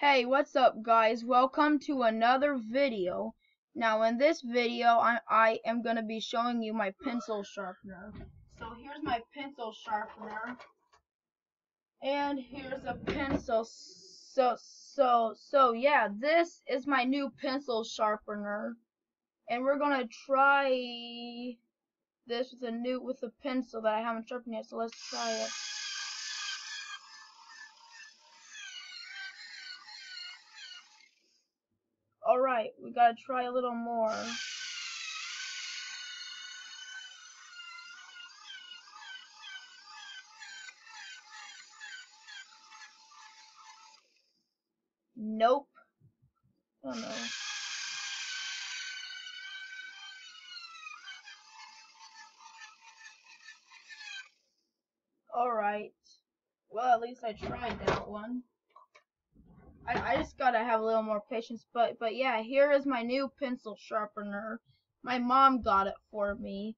Hey, what's up guys? Welcome to another video. Now in this video I am going to be showing you my pencil sharpener. So here's my pencil sharpener. And here's a pencil. So yeah, this is my new pencil sharpener. And we're going to try this with a pencil that I haven't sharpened yet. So let's try it. Alright, we gotta try a little more. Nope. Oh no. Alright. Well, at least I tried that one. I just gotta have a little more patience, but yeah, here is my new pencil sharpener. My mom got it for me.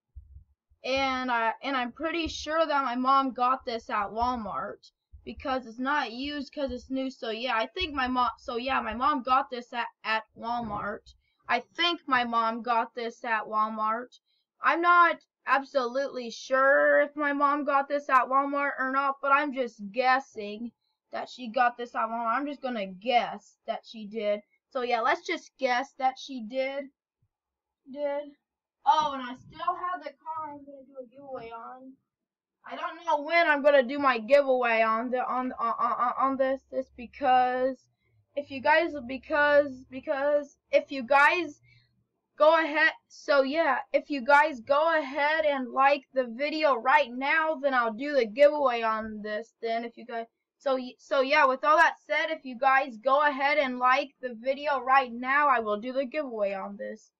And I'm pretty sure that my mom got this at Walmart because it's not used because it's new. So yeah, I think my mom got this at Walmart. I think my mom got this at Walmart. I'm not absolutely sure if my mom got this at Walmart or not, but I'm just guessing that she got this at Walmart. I'm just gonna guess that she did. So yeah, let's just guess that she did. Oh, and I still have the car I'm gonna do a giveaway on. I don't know when I'm gonna do my giveaway on this because if you guys go ahead, so yeah, if you guys go ahead and like the video right now, then I'll do the giveaway on this. Then if you guys, so yeah, with all that said, if you guys go ahead and like the video right now, I will do the giveaway on this.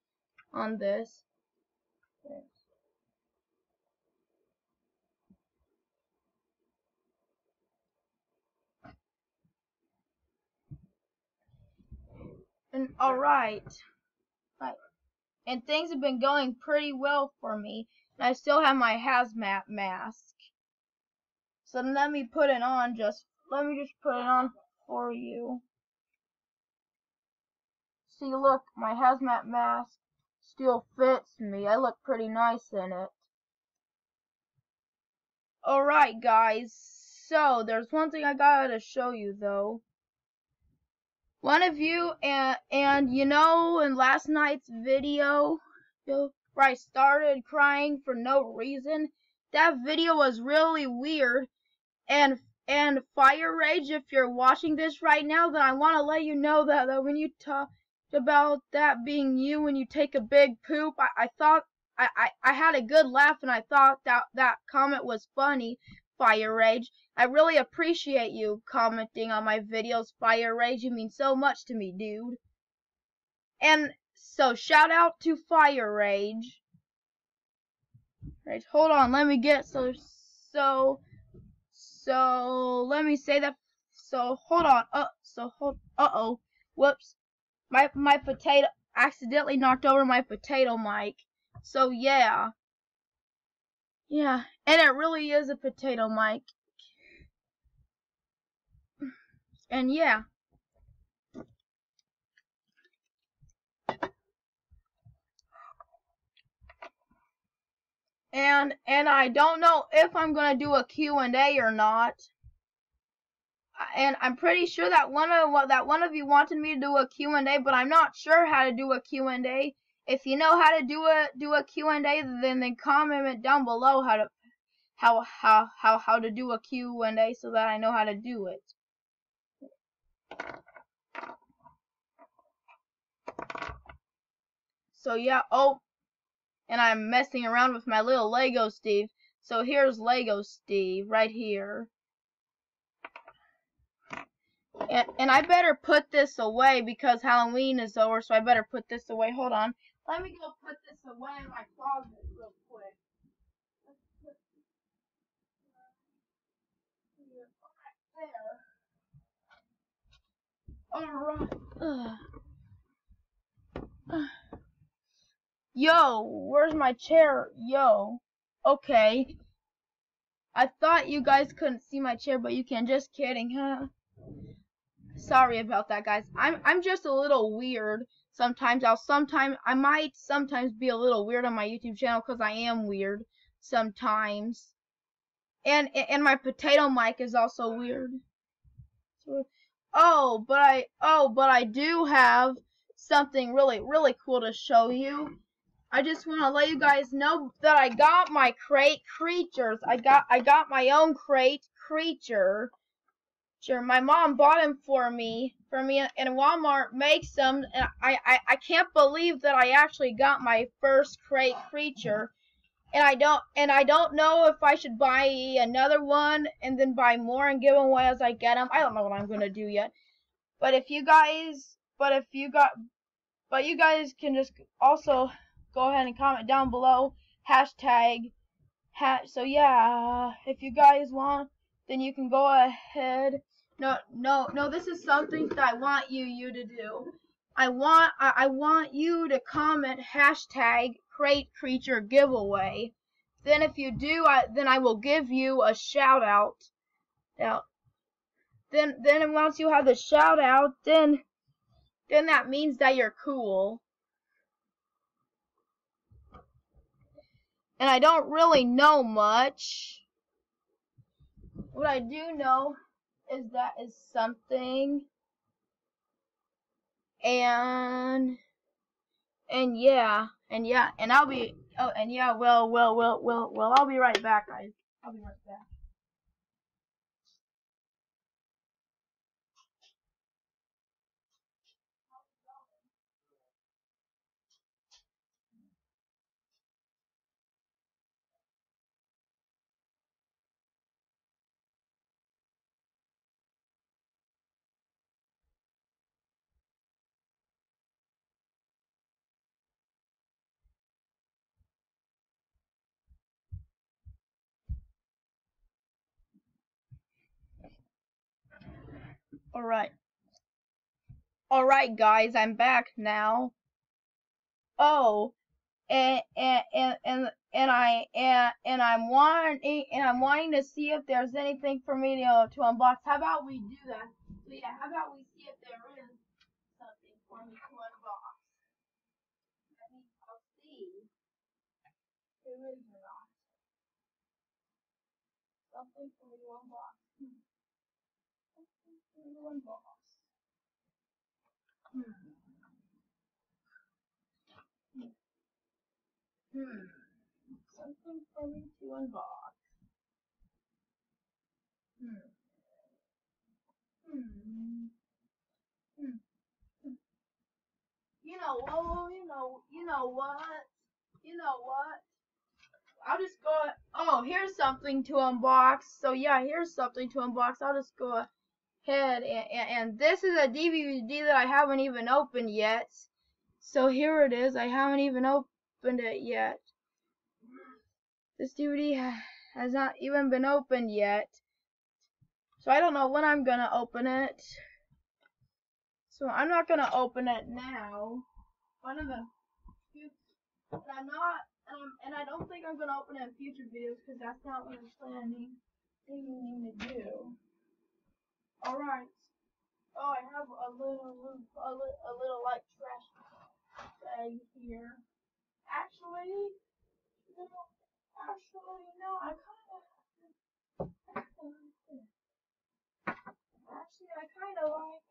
And alright. And things have been going pretty well for me. And I still have my hazmat mask. So let me put it on let me just put it on for you. See, look, my hazmat mask still fits me. I look pretty nice in it. Alright guys, so there's one thing I gotta show you though. One of you, and you know, in last night's video where I started crying for no reason, that video was really weird. And Fire Rage, if you're watching this right now, then I want to let you know that when you talked about that being you when you take a big poop, I thought I had a good laugh, and I thought that comment was funny, Fire Rage. I really appreciate you commenting on my videos, Fire Rage. You mean so much to me, dude. And so shout out to Fire Rage. Right, hold on, let me get so let me say that. So hold on. Uh-oh. Whoops. My potato accidentally knocked over my potato mic. So yeah. Yeah, and it really is a potato mic. And yeah. And I don't know if I'm gonna do a Q&A or not. And I'm pretty sure that one of you wanted me to do a Q&A, but I'm not sure how to do a Q&A. If you know how to do a Q&A, then comment down below how to do a Q&A so that I know how to do it. So yeah, oh, and I'm messing around with my little Lego Steve. So here's Lego Steve right here. And I better put this away because Halloween is over, so I better put this away. Hold on. Let me go put this away in my closet real quick. Alright. Yo, where's my chair? Yo. Okay. I thought you guys couldn't see my chair, but you can. Just kidding, huh? Sorry about that, guys. I'm just a little weird. Sometimes I might sometimes be a little weird on my YouTube channel because I am weird sometimes. And my potato mic is also weird. But I do have something really cool to show you. I just want to let you guys know that I got my crate creatures. I got my own crate creature. Sure, my mom bought him for me, and Walmart makes them, and I can't believe that I actually got my first crate creature, and I don't know if I should buy another one and then buy more and give them away as I get them. I don't know what I'm gonna do yet, but you guys can just also go ahead and comment down below hashtag. So yeah, if you guys want, then you can go ahead. No, this is something that I want you to do. I want you to comment hashtag crate creature giveaway. Then if you do, then I will give you a shout out. Now, then once you have the shout out, then that means that you're cool. And I don't really know much. What I do know is that is something, and yeah, and I'll be I'll be right back, guys. I'll be right back. All right, guys, I'm back now. Oh, and I'm wanting to see if there's anything for me to unbox. How about we do that? So yeah, how about we see if there is something for me to unbox? I'll see if there is or not. Something for me to unbox. Something for me to unbox. Something for me to unbox. You know what? I'll just go. Oh, here's something to unbox. So yeah, here's something to unbox. I'll just go ahead and this is a DVD that I haven't even opened yet. So here it is. I haven't even opened it yet. This DVD has not even been opened yet. So I don't know when I'm gonna open it. So I'm not gonna open it now. One of the I'm not, and I don't think I'm gonna open it in future videos because that's not what I'm planning to do. All right. Oh, I have a little like trash bag here. Actually, no. I kind of. Actually, I kind of like.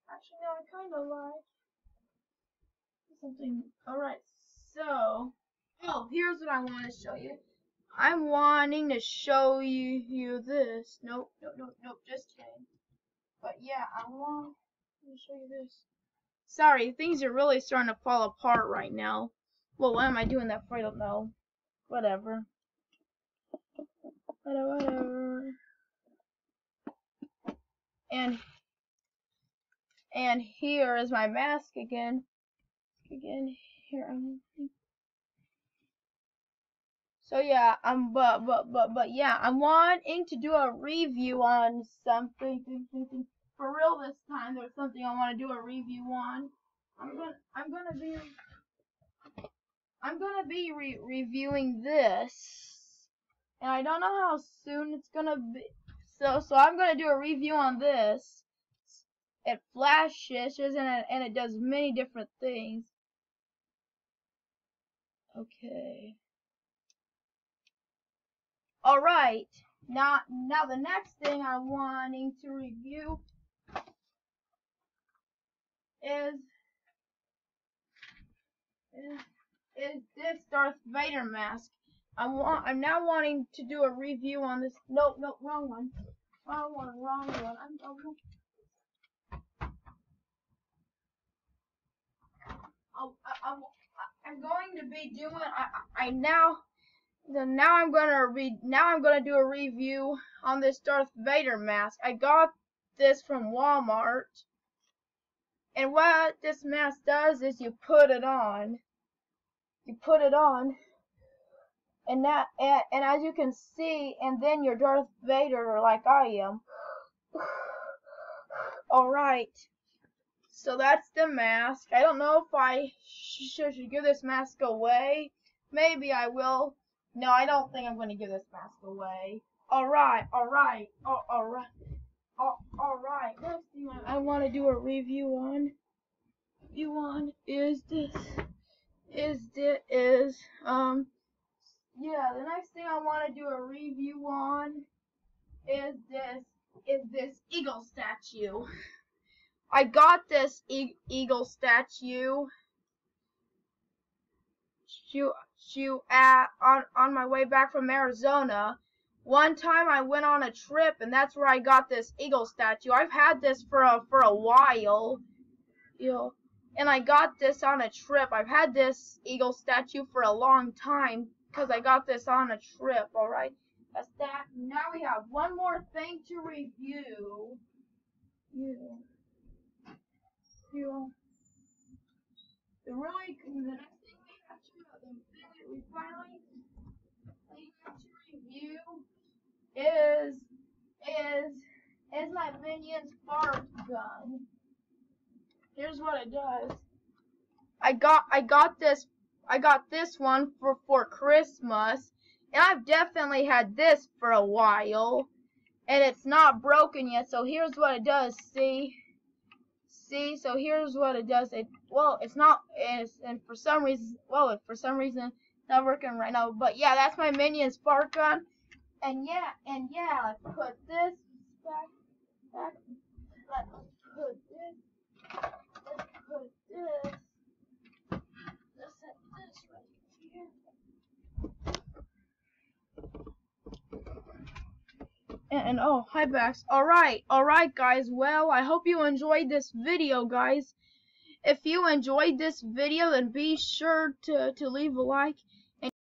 Actually, no, I kind of like something. All right. So, here's what I want to show you. I'm wanting to show you this. Nope, just kidding. But yeah, I want to show you this. Sorry, things are really starting to fall apart right now. Well, why am I doing that for? I don't know. Whatever. And here is my mask again. Here. So yeah, but yeah, I'm wanting to do a review on something. For real this time, there's something I want to do a review on. I'm gonna be reviewing this, and I don't know how soon it's gonna be. So I'm gonna do a review on this. It flashes and it does many different things. Okay. All right. Now the next thing I'm wanting to review is this Darth Vader mask. I'm now wanting to do a review on this. No, wrong one. Wrong one. I'm going to be doing. Now I'm gonna do a review on this Darth Vader mask. I got this from Walmart, and what this mask does is you put it on. And as you can see, and then you're Darth Vader like I am. Alright. So that's the mask. I don't know if I should give this mask away. Maybe I will. No, I don't think I'm going to give this mask away. Alright. Next thing I want to do a review on is this. Yeah, the next thing I want to do a review on is this eagle statue. I got this eagle statue on my way back from Arizona. One time I went on a trip, and that's where I got this eagle statue. I've had this for a while, and I got this on a trip. I've had this eagle statue for a long time because I got this on a trip. All right, that's that. Now we have one more thing to review. The next thing we have to review is my Minions fart gun. Here's what it does. I got this one for Christmas, and I've definitely had this for a while, and it's not broken yet. So here's what it does. See, so here's what it does. It's not, and for some reason, it's not working right now. But yeah, that's my Minions fart gun, and yeah, let's put this back. Let's put this. Let's set this right here. And oh, hi Bax. Alright guys, well, I hope you enjoyed this video, guys. If you enjoyed this video, then be sure to leave a like